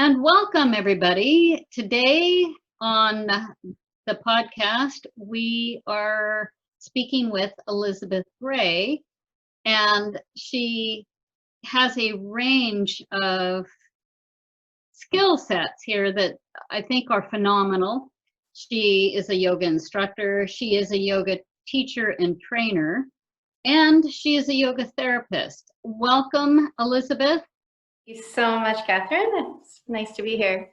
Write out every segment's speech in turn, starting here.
And welcome, everybody. Today on the podcast, we are speaking with Elizabeth Gray, and she has a range of skill sets here that I think are phenomenal. She is a yoga instructor, she is a yoga teacher and trainer, and she is a yoga therapist. Welcome, Elizabeth. Thank you so much, Catherine. It's nice to be here.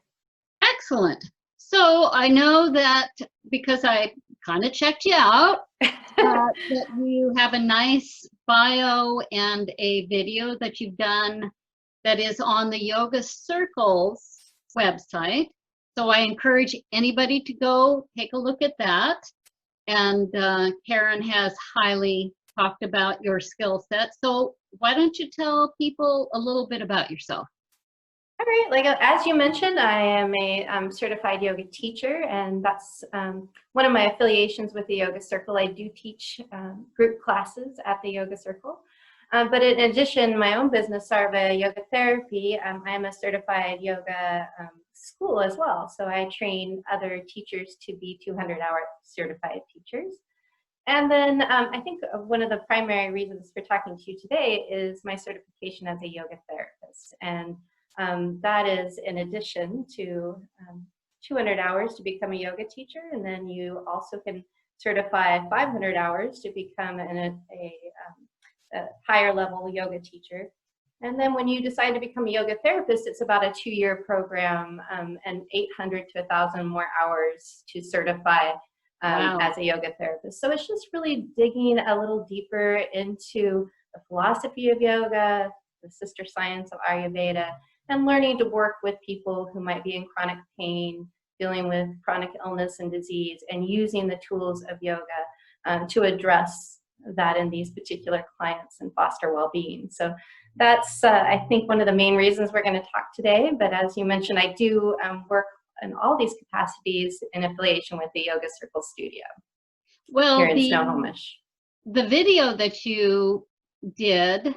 Excellent. So I know that because I kind of checked you out, that you have a nice bio and a video that you've done that is on the Yoga Circle's website. So I encourage anybody to go take a look at that. And Karen has highly talked about your skill set. So why don't you tell people a little bit about yourself? All right, like as you mentioned, I am a certified yoga teacher, and that's one of my affiliations with the Yoga Circle. I do teach group classes at the Yoga Circle. But in addition, my own business, Sarva Yoga Therapy, I am a certified yoga school as well. So I train other teachers to be 200-hour certified teachers. And then I think one of the primary reasons for talking to you today is my certification as a yoga therapist. And that is in addition to 200 hours to become a yoga teacher. And then you also can certify 500 hours to become a higher level yoga teacher. And then when you decide to become a yoga therapist, it's about a 2-year program and 800 to 1,000 more hours to certify Wow. as a yoga therapist. So it's just really digging a little deeper into the philosophy of yoga, the sister science of Ayurveda, and learning to work with people who might be in chronic pain, dealing with chronic illness and disease, and using the tools of yoga to address that in these particular clients and foster well-being. So that's, I think, one of the main reasons we're going to talk today. But as you mentioned, I do work in all these capacities in affiliation with the Yoga Circle studio here in Snohomish. The video that you did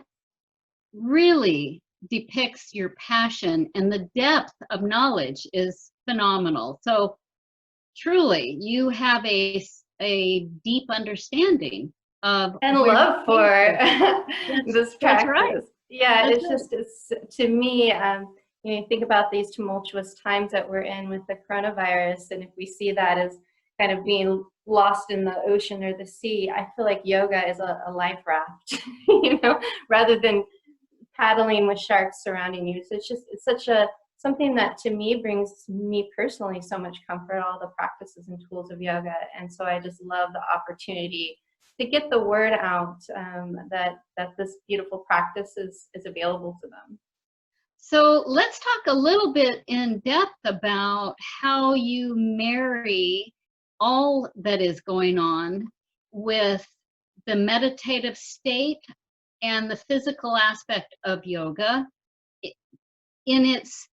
really depicts your passion, and the depth of knowledge is phenomenal. So truly, you have a deep understanding of and love for this practice. Right. Yeah, it's to me, you think about these tumultuous times that we're in with the coronavirus, and if we see that as kind of being lost in the ocean or the sea, I feel like yoga is a life raft, rather than paddling with sharks surrounding you. So it's such something that to me brings me personally so much comfort, all the practices and tools of yoga. And so I just love the opportunity to get the word out that this beautiful practice is available to them. So let's talk a little bit in depth about how you marry all that is going on with the meditative state and the physical aspect of yoga in its,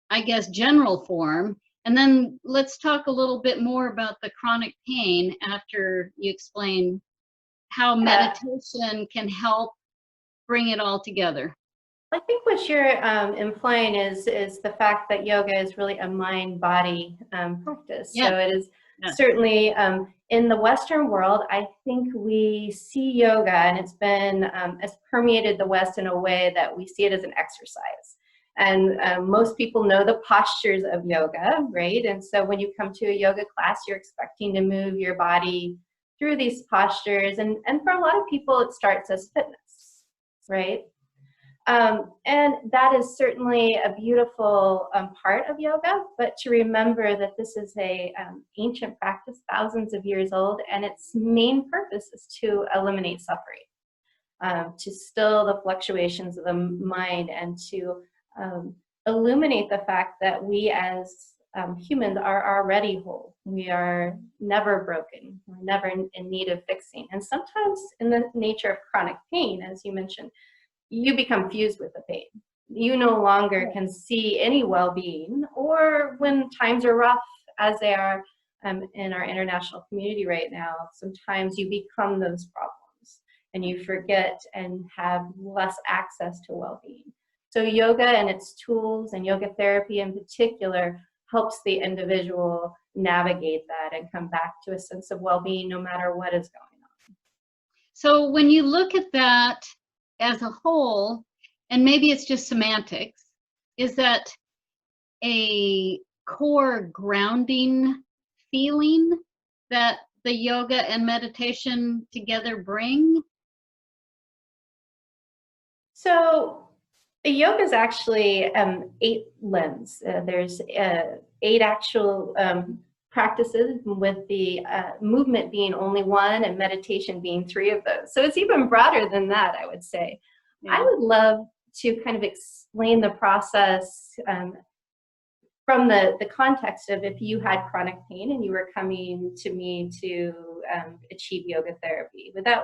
I guess, general form. And then let's talk a little bit more about the chronic pain after you explain how meditation can help bring it all together. I think what you're implying is the fact that yoga is really a mind-body practice. Yeah. So it is certainly in the Western world, I think we see yoga, and it's been it's permeated the West in a way that we see it as an exercise. And most people know the postures of yoga, right? And so when you come to a yoga class, you're expecting to move your body through these postures. And for a lot of people, it starts as fitness, right? And that is certainly a beautiful part of yoga, but to remember that this is a ancient practice, thousands of years old, and its main purpose is to eliminate suffering, to still the fluctuations of the mind, and to illuminate the fact that we as humans are already whole. We are never broken. We're never in need of fixing. And sometimes in the nature of chronic pain, as you mentioned, you become fused with the pain. You no longer can see any well-being, or when times are rough, as they are in our international community right now, sometimes you become those problems and you forget and have less access to well-being. So yoga and its tools, and yoga therapy in particular, helps the individual navigate that and come back to a sense of well-being no matter what is going on. So when you look at that as a whole, and maybe it's just semantics, is that a core grounding feeling that the yoga and meditation together bring? So the yoga is actually 8 limbs. There's 8 actual practices, with the movement being only 1 and meditation being 3 of those. So it's even broader than that, I would say. Yeah. I would love to kind of explain the process from the context of if you had chronic pain and you were coming to me to achieve yoga therapy. Would that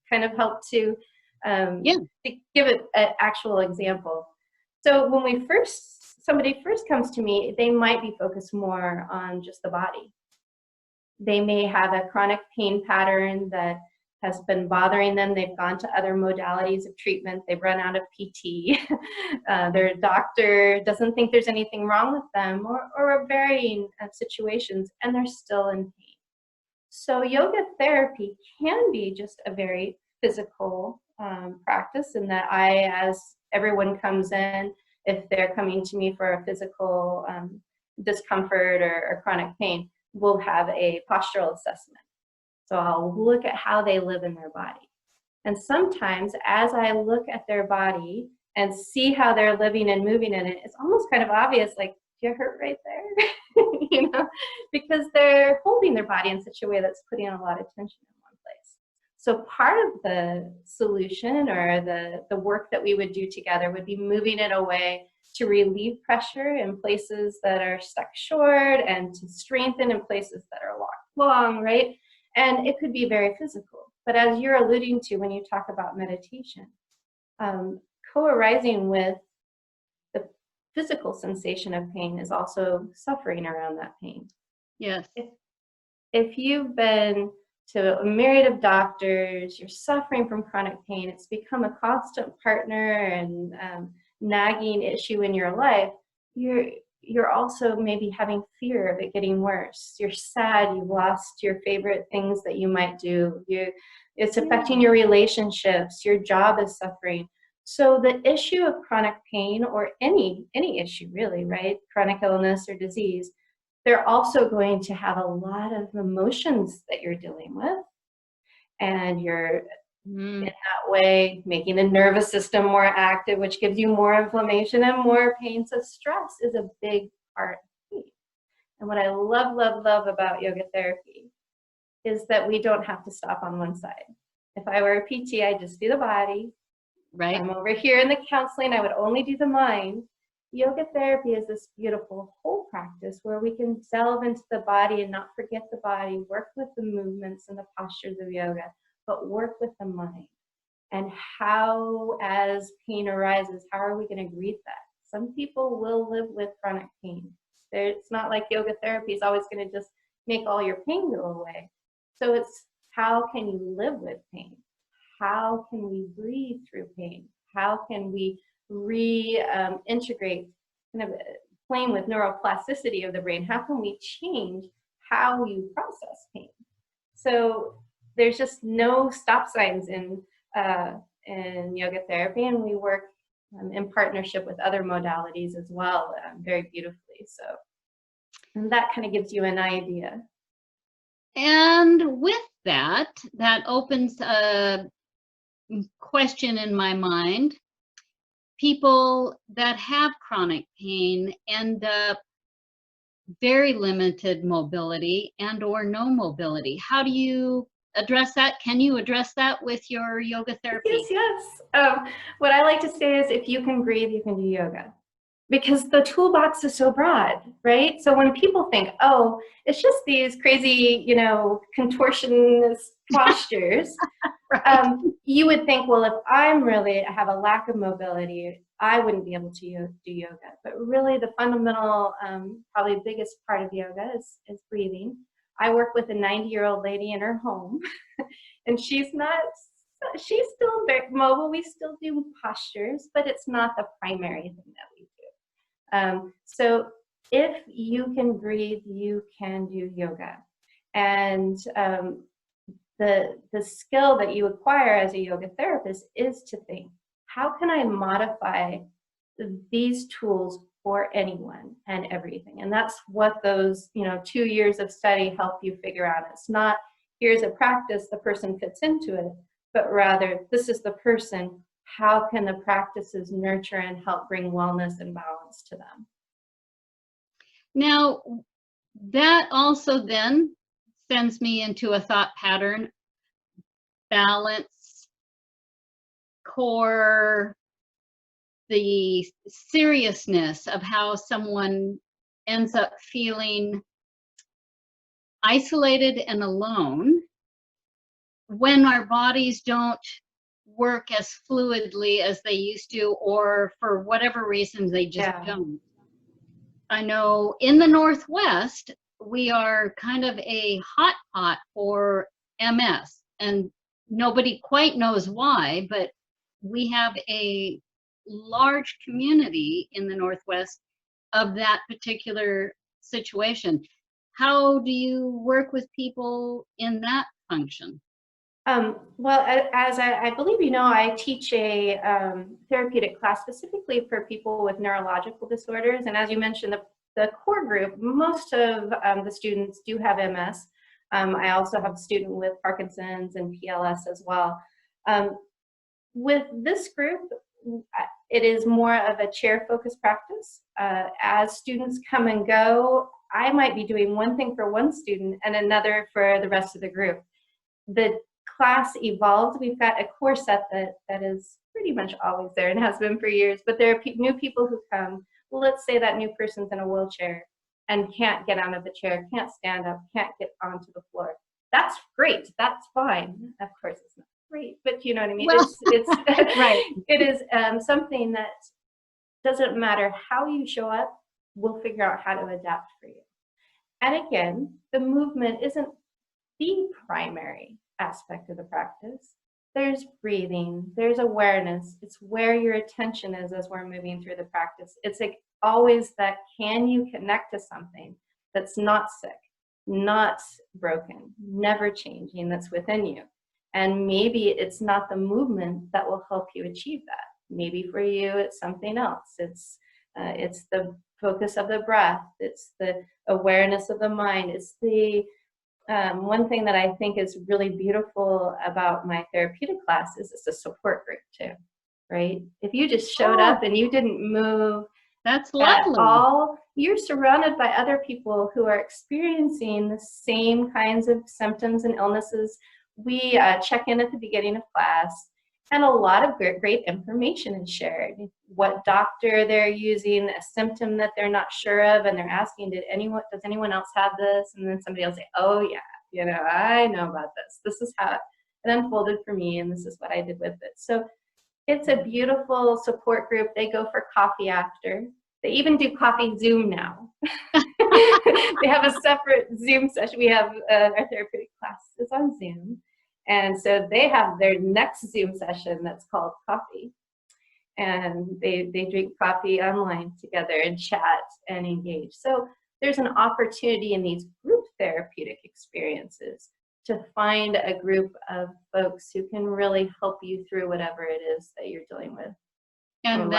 kind of help to give it an actual example? So when somebody first comes to me, they might be focused more on just the body. They may have a chronic pain pattern that has been bothering them. They've gone to other modalities of treatment. They've run out of PT. Their doctor doesn't think there's anything wrong with them, or varying situations, and they're still in pain. So yoga therapy can be just a very physical practice, in that as everyone comes in, if they're coming to me for a physical discomfort or chronic pain, we'll have a postural assessment. So I'll look at how they live in their body. And sometimes as I look at their body and see how they're living and moving in it, it's almost kind of obvious, like, do you hurt right there? Because they're holding their body in such a way that's putting a lot of tension in one place. So part of the solution, or the work that we would do together, would be moving it away to relieve pressure in places that are stuck short, and to strengthen in places that are locked long, right? And it could be very physical. But as you're alluding to when you talk about meditation, co-arising with the physical sensation of pain is also suffering around that pain. Yes. If you've been to a myriad of doctors, you're suffering from chronic pain, it's become a constant partner and nagging issue in your life, you're also maybe having fear of it getting worse. You're sad, you've lost your favorite things that you might do. It's affecting your relationships, your job is suffering. So the issue of chronic pain, or any issue really, right? Chronic illness or disease, they're also going to have a lot of emotions that you're dealing with. And you're in that way making the nervous system more active, which gives you more inflammation and more pain. So stress is a big part of pain. And what I love, love, love about yoga therapy is that we don't have to stop on one side. If I were a PT, I'd just do the body. Right. I'm over here in the counseling, I would only do the mind. Yoga therapy is this beautiful whole practice where we can delve into the body and not forget the body, work with the movements and the postures of yoga, but work with the mind. And how, as pain arises, how are we going to greet that? Some people will live with chronic pain. It's not like yoga therapy is always going to just make all your pain go away. So it's, how can you live with pain? How can we breathe through pain? How can we reintegrate, kind of playing with neuroplasticity of the brain? How can we change how you process pain? So there's just no stop signs in yoga therapy, and we work in partnership with other modalities as well, very beautifully. So, and that kind of gives you an idea. And with that opens a question in my mind. People that have chronic pain end up very limited mobility and or no mobility. How do you address that? Can you address that with your yoga therapy? Yes. What I like to say is, if you can breathe, you can do yoga. Because the toolbox is so broad, right? So when people think, oh, it's just these crazy, contortionist postures, right. You would think, well, if I'm really have a lack of mobility, I wouldn't be able to do yoga. But really the fundamental, probably biggest part of yoga is breathing. I work with a 90-year-old lady in her home, and she's not she's still very mobile. We still do postures, but it's not the primary thing that we do. So if you can breathe, you can do yoga. And the skill that you acquire as a yoga therapist is to think, how can I modify these tools for anyone and everything? And that's what those 2 years of study help you figure out. It's not, here's a practice, the person fits into it, but rather, this is the person, how can the practices nurture and help bring wellness and balance to them? Now, that also then sends me into a thought pattern: balance, core, the seriousness of how someone ends up feeling isolated and alone when our bodies don't work as fluidly as they used to, or for whatever reason they just don't. I know in the Northwest, we are kind of a hot pot for MS, and nobody quite knows why, but we have a large community in the Northwest of that particular situation. How do you work with people in that function? Well, as I believe I teach a therapeutic class specifically for people with neurological disorders. And as you mentioned, the core group, most of the students do have MS. I also have a student with Parkinson's and PLS as well. With this group, it is more of a chair-focused practice. As students come and go, I might be doing one thing for one student and another for the rest of the group. The class evolved. We've got a core set that is pretty much always there and has been for years, but there are new people who come. Well, let's say that new person's in a wheelchair and can't get out of the chair, can't stand up, can't get onto the floor. That's great. That's fine. Of course, it's not great, but you know what I mean? Well, it's right. It is something that doesn't matter how you show up, we'll figure out how to adapt for you. And again, the movement isn't the primary aspect of the practice. There's breathing, there's awareness. It's where your attention is as we're moving through the practice. It's like always that, can you connect to something that's not sick, not broken, never changing, that's within you? And maybe it's not the movement that will help you achieve that. Maybe for you, it's something else. It's the focus of the breath. It's the awareness of the mind. It's the one thing that I think is really beautiful about my therapeutic class is it's a support group too, right? If you just showed up and you didn't move that's at lovely. all, you're surrounded by other people who are experiencing the same kinds of symptoms and illnesses. We check in at the beginning of class, and a lot of great information is shared. What doctor they're using, a symptom that they're not sure of, and they're asking, does anyone else have this? And then somebody will say, oh yeah, I know about this. This is how it unfolded for me, and this is what I did with it. So it's a beautiful support group. They go for coffee after. They even do coffee Zoom now. They have a separate Zoom session. We have our therapeutic class is on Zoom. And so they have their next Zoom session that's called coffee. And they drink coffee online together and chat and engage. So there's an opportunity in these group therapeutic experiences to find a group of folks who can really help you through whatever it is that you're dealing with. And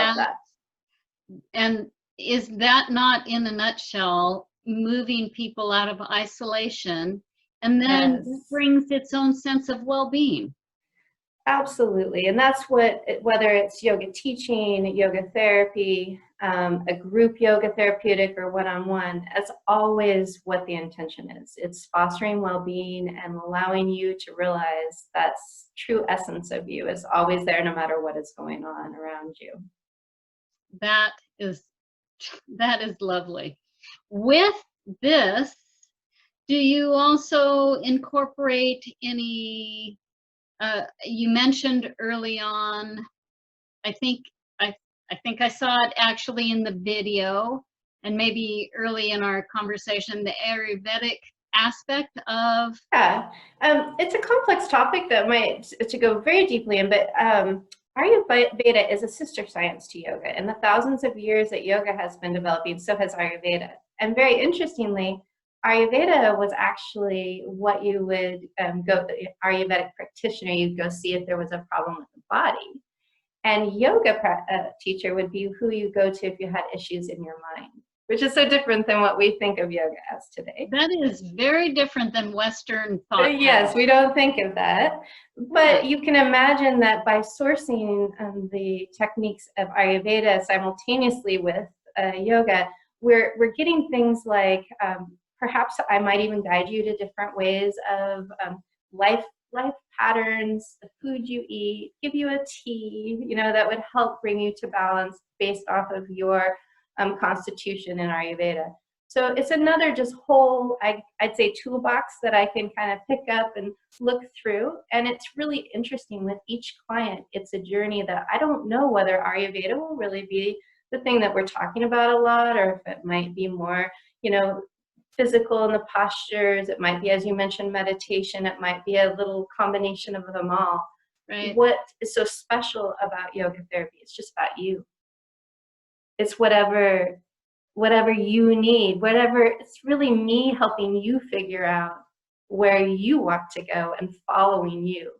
and is that not, in a nutshell, moving people out of isolation, and then brings its own sense of well-being? Absolutely. And that's whether it's yoga teaching, yoga therapy, a group yoga therapeutic, or one-on-one, that's always what the intention is. It's fostering well-being and allowing you to realize that true essence of you is always there no matter what is going on around you. That is lovely. With this, do you also incorporate any, you mentioned early on, I think I saw it actually in the video, and maybe early in our conversation, the Ayurvedic aspect of? Yeah, it's a complex topic that might to go very deeply in, but Ayurveda is a sister science to yoga. In the thousands of years that yoga has been developing, so has Ayurveda. And very interestingly, Ayurveda was actually what you would go, the Ayurvedic practitioner, you'd go see if there was a problem with the body. And yoga teacher would be who you go to if you had issues in your mind, which is so different than what we think of yoga as today. That is very different than Western thought. Yes, we don't think of that. But you can imagine that by sourcing the techniques of Ayurveda simultaneously with yoga, we're getting things like perhaps I might even guide you to different ways of life patterns, the food you eat, give you a tea, that would help bring you to balance based off of your constitution in Ayurveda. So it's another just whole, I'd say, toolbox that I can kind of pick up and look through. And it's really interesting with each client. It's a journey that I don't know whether Ayurveda will really be the thing that we're talking about a lot, or if it might be more, physical in the postures. It might be, as you mentioned, meditation. It might be a little combination of them all. Right. What is so special about yoga therapy? It's just about you. It's whatever you need, it's really me helping you figure out where you want to go and following you.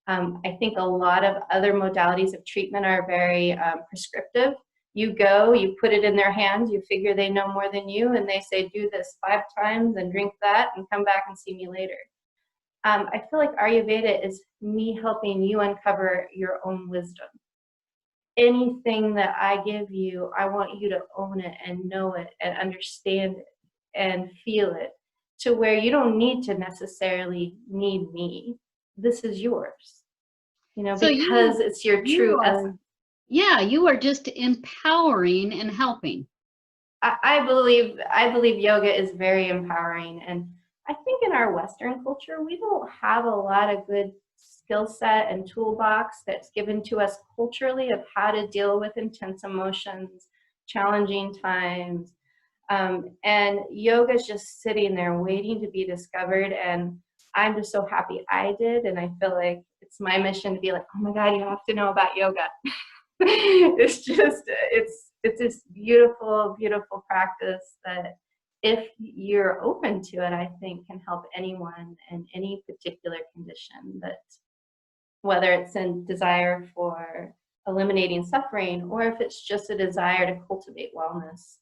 I think a lot of other modalities of treatment are very prescriptive. You go, you put it in their hands, you figure they know more than you, and they say, do this 5 times and drink that and come back and see me later. I feel like Ayurveda is me helping you uncover your own wisdom. Anything that I give you, I want you to own it and know it and understand it and feel it, to where you don't need to necessarily need me. This is yours, So because it's your true essence. Yeah, you are just empowering and helping. I believe yoga is very empowering, and I think in our Western culture we don't have a lot of good skill set and toolbox that's given to us culturally of how to deal with intense emotions, challenging times, and yoga is just sitting there waiting to be discovered. And I'm just so happy I did, and I feel like it's my mission to be like, oh my God, you have to know about yoga. It's this beautiful, beautiful practice that, if you're open to it, I think can help anyone in any particular condition, that whether it's a desire for eliminating suffering or if it's just a desire to cultivate wellness.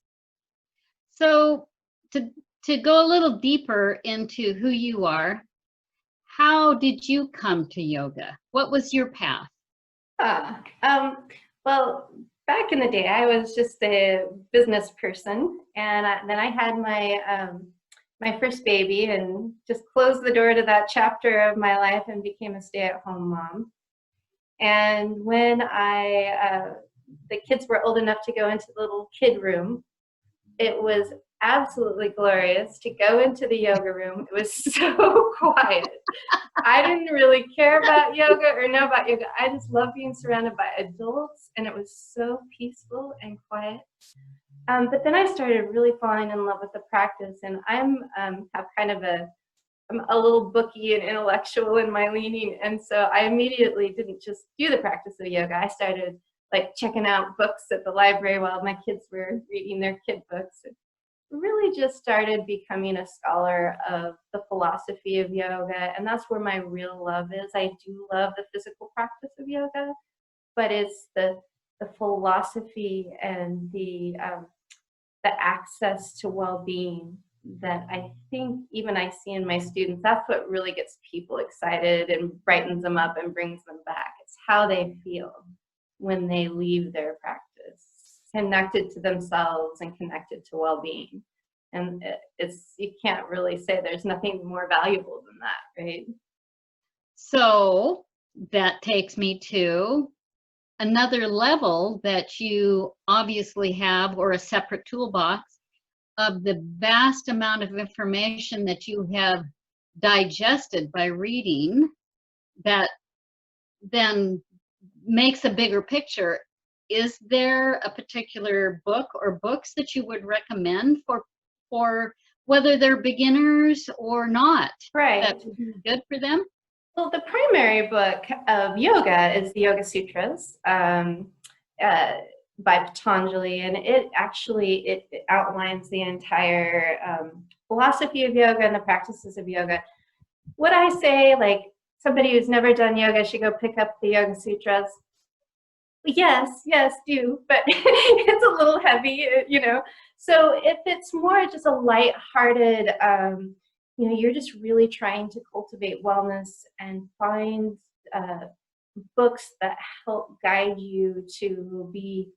So to go a little deeper into who you are, how did you come to yoga? What was your path? Well, back in the day, I was just a business person, and then I had my first baby and just closed the door to that chapter of my life and became a stay-at-home mom. And when the kids were old enough to go into the little kid room, it was absolutely glorious to go into the yoga room. It was so quiet. I didn't really care about yoga or know about yoga. I just loved being surrounded by adults, and it was so peaceful and quiet. But then I started really falling in love with the practice, and I'm a little booky and intellectual in my leaning, and so I immediately didn't just do the practice of yoga. I started checking out books at the library while my kids were reading their kid books. Really just started becoming a scholar of the philosophy of yoga, and that's where my real love is. I do love the physical practice of yoga, but it's the philosophy and the access to well-being that I think even I see in my students. That's what really gets people excited and brightens them up and brings them back. It's how they feel when they leave their practice, connected to themselves and connected to well-being. And you can't really say there's nothing more valuable than that, right? So that takes me to another level that you obviously have, or a separate toolbox of the vast amount of information that you have digested by reading, that then makes a bigger picture. Is there a particular book or books that you would recommend for whether they're beginners or not. Right. That would be good for them. Well, the primary book of yoga is the Yoga Sutras by Patanjali, and it outlines the entire philosophy of yoga and the practices of yoga. Would I say, like, somebody who's never done yoga should go pick up the Yoga Sutras? Yes, do, but it's a little heavy, you know. So if it's more just a light-hearted, you know, you're just really trying to cultivate wellness and find books that help guide you to be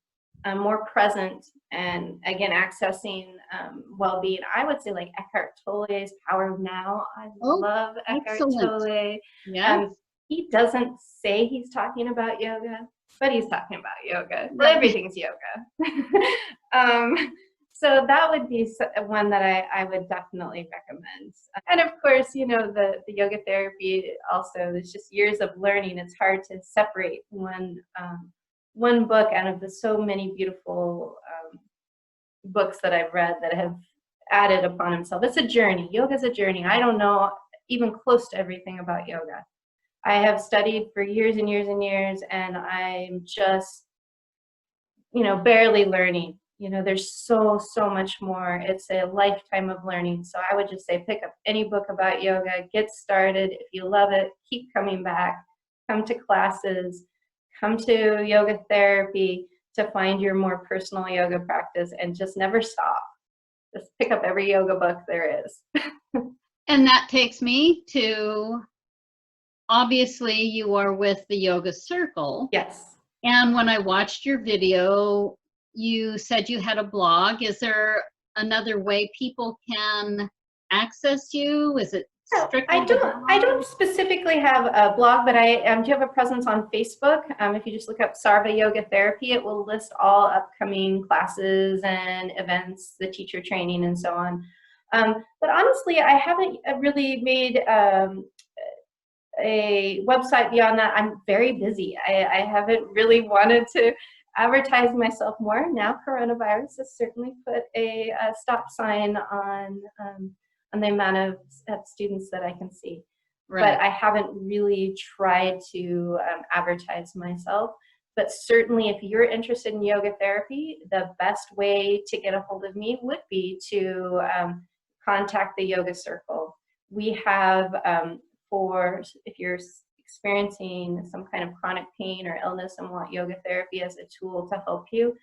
more present and, again, accessing well-being. I would say, like, Eckhart Tolle's Power of Now. I love Eckhart Tolle. Yes. He doesn't say he's talking about yoga, but he's talking about yoga. Right. Everything's yoga. So that would be one that I would definitely recommend. And of course, you know, the yoga therapy also, it's just years of learning. It's hard to separate one book out of the so many beautiful books that I've read that have added upon himself. It's a journey. Yoga is a journey. I don't know even close to everything about yoga. I have studied for years and years and years, and I'm just, you know, barely learning. You know, there's so much more. It's a lifetime of learning. So I would just say pick up any book about yoga, get started. If you love it, keep coming back, come to classes, come to yoga therapy to find your more personal yoga practice, and just never stop. Just pick up every yoga book there is. And that takes me to, obviously, you are with the Yoga Circle. Yes. And when I watched your video, you said you had a blog. Is there another way people can access you? Is it strictly I don't specifically have a blog, but I do have a presence on Facebook. If you just look up Sarva Yoga Therapy, it will list all upcoming classes and events, the teacher training, and so on. But honestly, I haven't really made a website beyond that. I'm very busy. I haven't really wanted to advertise myself more. Now coronavirus has certainly put a stop sign on the amount of students that I can see. Right. But I haven't really tried to advertise myself. But certainly if you're interested in yoga therapy, the best way to get a hold of me would be to contact the Yoga Circle. We have, if you're experiencing some kind of chronic pain or illness and want yoga therapy as a tool to help you,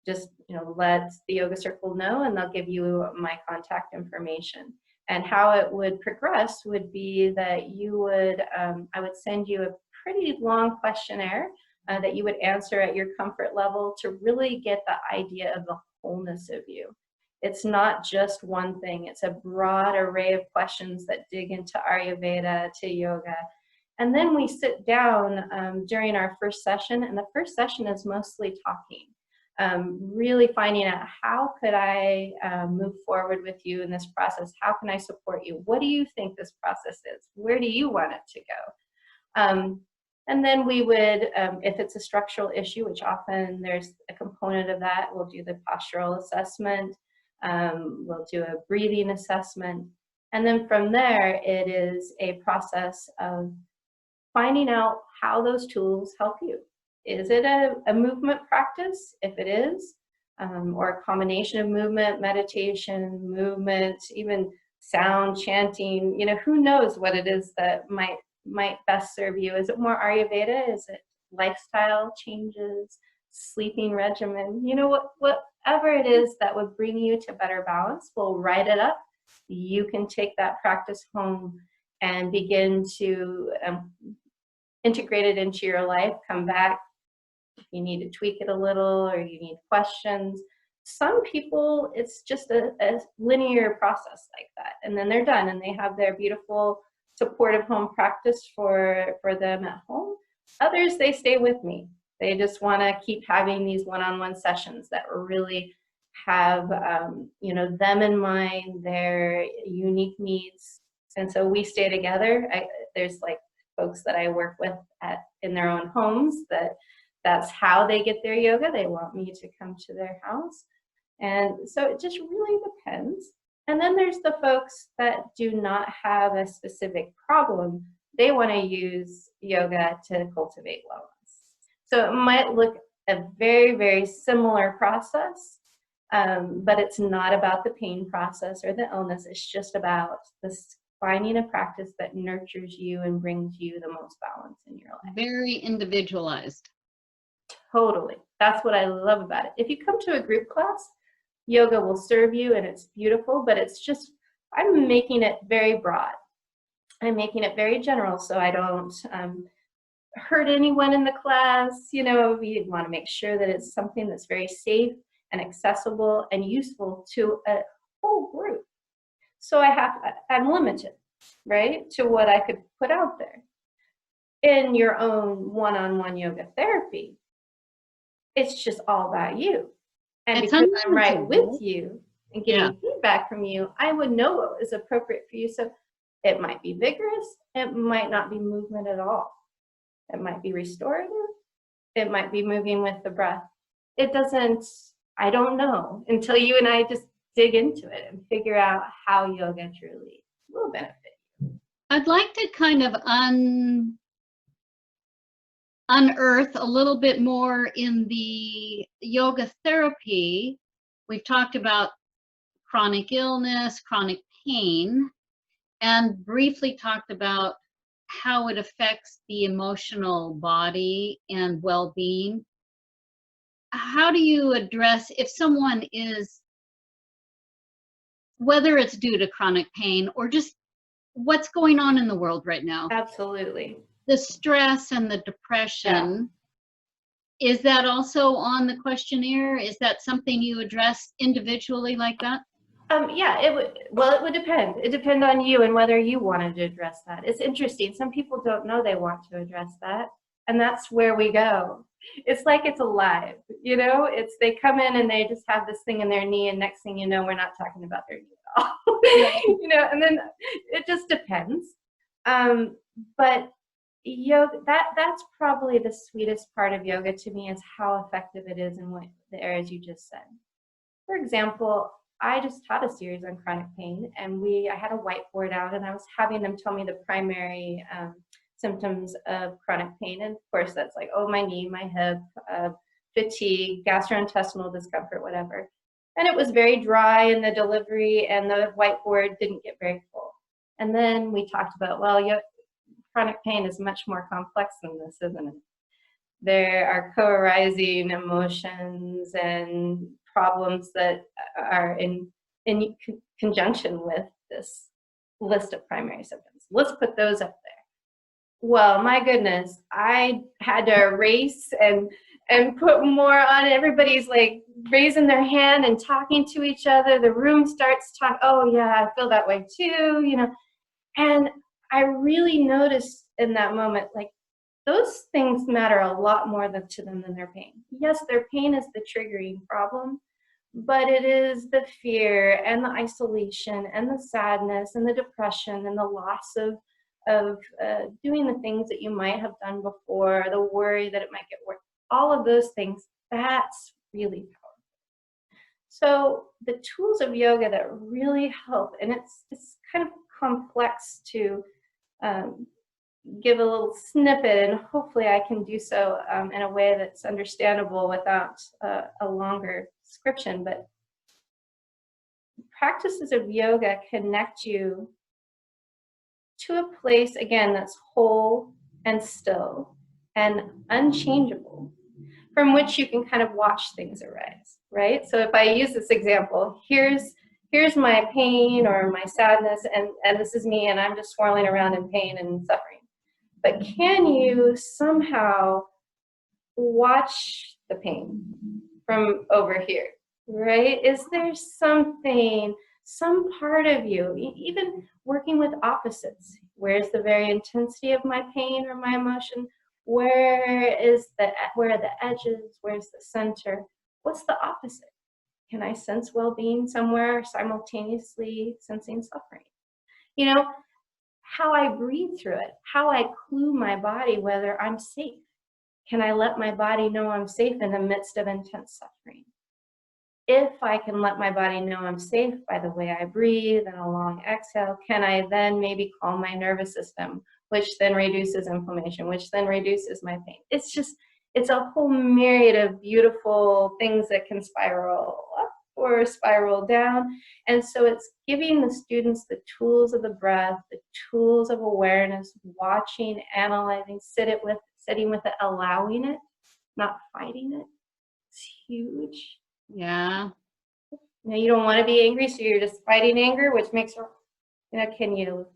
just, you know, let the Yoga Circle know, and they'll give you my contact information. And how it would progress would be that you would, I would send you a pretty long questionnaire that you would answer at your comfort level to really get the idea of the wholeness of you. It's not just one thing. It's a broad array of questions that dig into Ayurveda, to yoga. And then we sit down during our first session, and the first session is mostly talking. Really finding out, how could I move forward with you in this process? How can I support you? What do you think this process is? Where do you want it to go? And then we would, if it's a structural issue, which often there's a component of that, we'll do the postural assessment. We'll do a breathing assessment. And then from there, it is a process of finding out how those tools help you. Is it a movement practice? If it is, or a combination of movement, meditation, movement, even sound, chanting, you know, who knows what it is that might best serve you. Is it more Ayurveda? Is it lifestyle changes, sleeping regimen? You know, whatever it is that would bring you to better balance, we'll write it up. You can take that practice home and begin to integrate it into your life, come back if you need to tweak it a little or you need questions. Some people, it's just a linear process like that, and then they're done and they have their beautiful supportive home practice for them at home. Others, they stay with me. They just want to keep having these one-on-one sessions that really have you know, them in mind, their unique needs. And so we stay together. There's like folks that I work with in their own homes, that's how they get their yoga. They want me to come to their house. And so it just really depends. And then there's the folks that do not have a specific problem. They want to use yoga to cultivate wellness. So it might look a very, very similar process, but it's not about the pain process or the illness. It's just about this finding a practice that nurtures you and brings you the most balance in your life. Very individualized. Totally. That's what I love about it. If you come to a group class, yoga will serve you and it's beautiful, but it's just, I'm making it very broad. I'm making it very general so I don't hurt anyone in the class. You know, we want to make sure that it's something that's very safe and accessible and useful to a whole group. So I'm limited, right, to what I could put out there. In your own one-on-one yoga therapy, it's just all about you. And because I'm right with you and getting feedback from you, I would know what is appropriate for you. So it might be vigorous, it might not be movement at all. It might be restorative, it might be moving with the breath. It doesn't, I don't know until you and I just dig into it and figure out how yoga truly will benefit you. I'd like to kind of unearth a little bit more in the yoga therapy. We've talked about chronic illness, chronic pain, and briefly talked about how it affects the emotional body and well-being. How do you address if someone is, whether it's due to chronic pain or just what's going on in the world right now? Absolutely. The stress and the depression, is that also on the questionnaire? Is that something you address individually like that? Yeah, it would depend. It depends on you and whether you wanted to address that. It's interesting. Some people don't know they want to address that, and that's where we go. It's like it's alive, you know? They come in and they just have this thing in their knee, and next thing you know, we're not talking about their knee at all. You know, and then it just depends. But yoga, that's probably the sweetest part of yoga to me, is how effective it is in what the areas you just said. For example, I just taught a series on chronic pain, and I had a whiteboard out, and I was having them tell me the primary symptoms of chronic pain. And of course, that's like, oh, my knee, my hip, fatigue, gastrointestinal discomfort, whatever. And it was very dry in the delivery, and the whiteboard didn't get very full. And then we talked about, well, chronic pain is much more complex than this, isn't it? There are co-arising emotions and problems that are in conjunction with this list of primary symptoms. Let's put those up there. Well, my goodness, I had to erase and put more on. Everybody's like raising their hand and talking to each other. The room starts talking, oh yeah, I feel that way too, you know. And I really noticed in that moment, like, those things matter a lot more to them than their pain. Yes, their pain is the triggering problem, but it is the fear and the isolation and the sadness and the depression and the loss of doing the things that you might have done before, the worry that it might get worse, all of those things, that's really powerful. So the tools of yoga that really help, and it's kind of complex to give a little snippet, and hopefully I can do so in a way that's understandable without a longer description, but practices of yoga connect you to a place, again, that's whole and still and unchangeable, from which you can kind of watch things arise, right? So if I use this example, here's my pain or my sadness, and this is me, and I'm just swirling around in pain and suffering. But can you somehow watch the pain from over here, right? Is there something, some part of you, even working with opposites? Where's the very intensity of my pain or my emotion? Where are the edges? Where's the center? What's the opposite? Can I sense well-being somewhere simultaneously sensing suffering? You know, how I breathe through it, how I clue my body whether I'm safe. Can I let my body know I'm safe in the midst of intense suffering? if I can let my body know I'm safe by the way I breathe and a long exhale, can I then maybe calm my nervous system, which then reduces inflammation, which then reduces my pain. It's a whole myriad of beautiful things that can spiral up or spiral down. And so it's giving the students the tools of the breath, the tools of awareness, watching, analyzing, sitting with it, allowing it, not fighting it. It's huge. Yeah. You don't want to be angry, so you're just fighting anger, which makes can you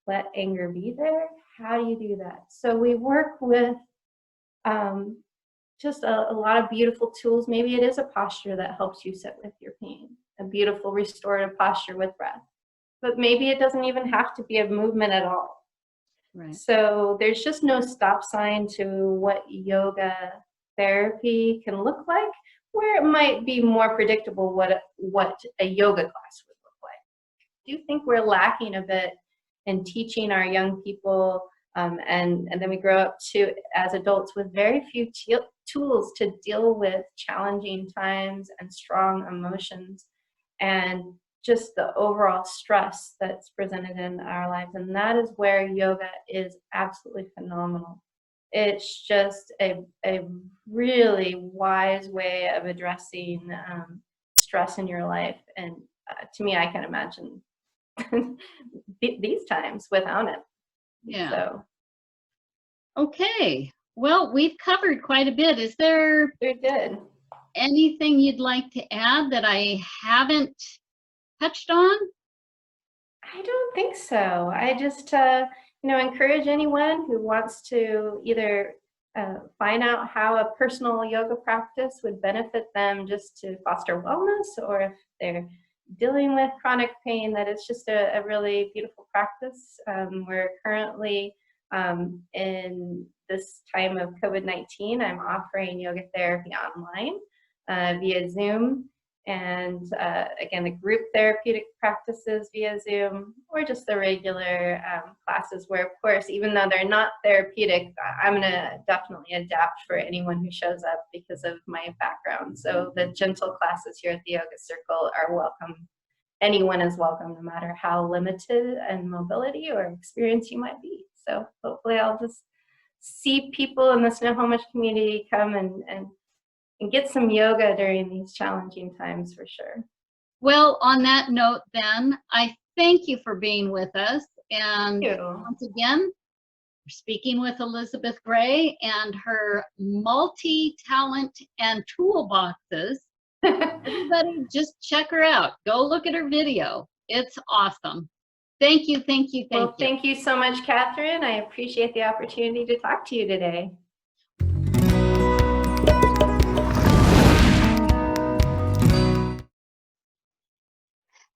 let anger be there? How do you do that? So we work with just a lot of beautiful tools. Maybe it is a posture that helps you sit with your pain, a beautiful restorative posture with breath. But maybe it doesn't even have to be a movement at all. Right. So there's just no stop sign to what yoga therapy can look like, where it might be more predictable what a yoga class would look like. I do think we're lacking a bit in teaching our young people, and then we grow up to as adults with very few tools to deal with challenging times and strong emotions and just the overall stress that's presented in our lives. And that is where yoga is absolutely phenomenal. It's just a really wise way of addressing stress in your life. And to me, I can imagine these times without it. Yeah. So. Okay. Well, we've covered quite a bit. Is there anything you'd like to add that I haven't touched on? I don't think so. I just, encourage anyone who wants to either find out how a personal yoga practice would benefit them just to foster wellness, or if they're dealing with chronic pain, that it's just a really beautiful practice. We're currently in this time of COVID-19, I'm offering yoga therapy online via Zoom. And again, the group therapeutic practices via Zoom, or just the regular classes where, of course, even though they're not therapeutic, I'm going to definitely adapt for anyone who shows up because of my background. So the gentle classes here at the Yoga Circle are welcome. Anyone is welcome, no matter how limited in mobility or experience you might be. So hopefully I'll just see people in the Snohomish community come and get some yoga during these challenging times for sure. Well, on that note then, I thank you for being with us. And once again, we're speaking with Elizabeth Gray and her multi-talent and toolboxes. Everybody just check her out. Go look at her video. It's awesome. Thank you, thank you, thank you. Well, thank you so much, Katharine. I appreciate the opportunity to talk to you today.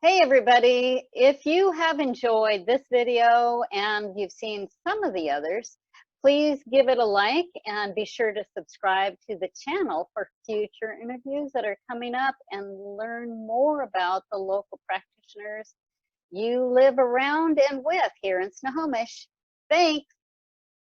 Hey everybody, if you have enjoyed this video and you've seen some of the others, please give it a like and be sure to subscribe to the channel for future interviews that are coming up, and learn more about the local practitioners you live around and with here in Snohomish. Thanks.